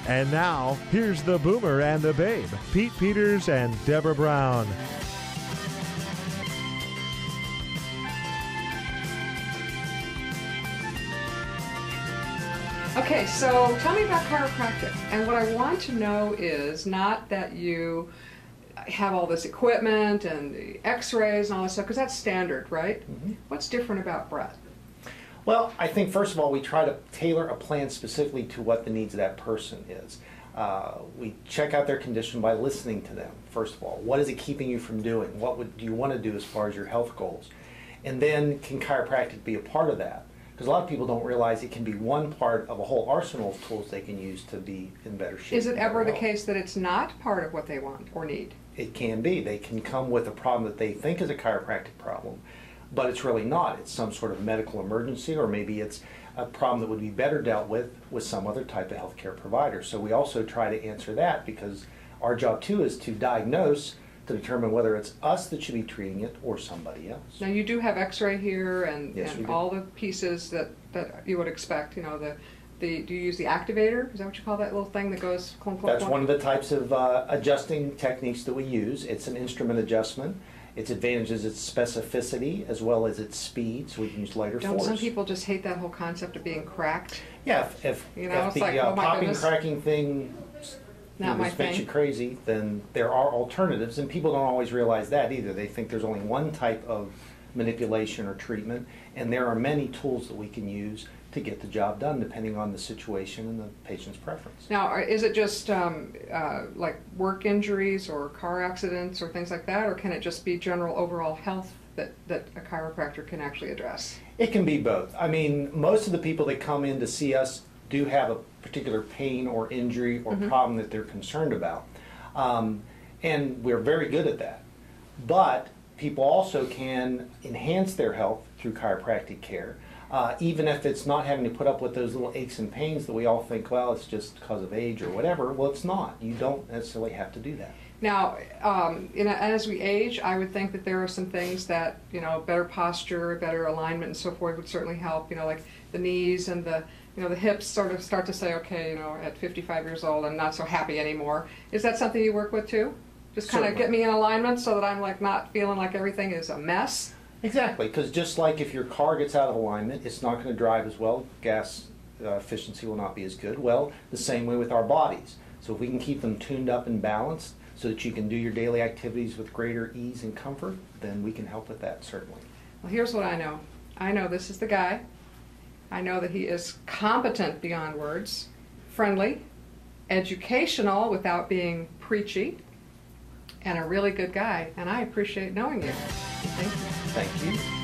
And now, here's the Boomer and the Babe, Pete Peters and Deborah Brown. Okay, so tell me about chiropractic. And what I want to know is not that you have all this equipment and x-rays and all this stuff, because that's standard, right? Mm-hmm. What's different about Bret? Well, I think first of all, we try to tailor a plan specifically to what the needs of that person is. We check out their condition by listening to them, first of all. What is it keeping you from doing? What do you want to do as far as your health goals? And then can chiropractic be a part of that? Because a lot of people don't realize it can be one part of a whole arsenal of tools they can use to be in better shape. Is it ever the case that it's not part of what they want or need? It can be. They can come with a problem that they think is a chiropractic problem, but it's really not. It's some sort of medical emergency, or maybe it's a problem that would be better dealt with some other type of healthcare provider. So we also try to answer that, because our job too is to diagnose, to determine whether it's us that should be treating it or somebody else. Now you do have x-ray here and, yes, and all the pieces that you would expect, you know, do you use the activator? Is that what you call that little thing that goes clunk, clunk, That's clunk? one of the types of adjusting techniques that we use. It's an instrument adjustment. Its advantage is its specificity as well as its speed, so we can use lighter force. Don't some people just hate that whole concept of being cracked? Yeah, if you know, if the like, oh popping, cracking thing makes you crazy, then there are alternatives, and people don't always realize that either. They think there's only one type of manipulation or treatment, and there are many tools that we can use to get the job done depending on the situation and the patient's preference. Now, is it just like work injuries or car accidents or things like that, or can it just be general overall health that a chiropractor can actually address? It can be both. I mean, most of the people that come in to see us do have a particular pain or injury or problem that they're concerned about. And we're very good at that. But people also can enhance their health through chiropractic care, even if it's not having to put up with those little aches and pains that we all think, well, it's just because of age or whatever. Well, it's not. You don't necessarily have to do that. Now, as we age, I would think that there are some things that, you know, better posture, better alignment and so forth would certainly help, you know, like the knees and the hips sort of start to say, okay, you know, at 55 years old, I'm not so happy anymore. Is that something you work with too? Just kind of get me in alignment so that I'm like not feeling like everything is a mess? Exactly, because just like if your car gets out of alignment, it's not going to drive as well. Gas efficiency will not be as good. Well, the same way with our bodies. So if we can keep them tuned up and balanced so that you can do your daily activities with greater ease and comfort, then we can help with that, certainly. Well, here's what I know. I know this is the guy. I know that he is competent beyond words, friendly, educational without being preachy, and a really good guy. And I appreciate knowing you. Thank you. Thank you.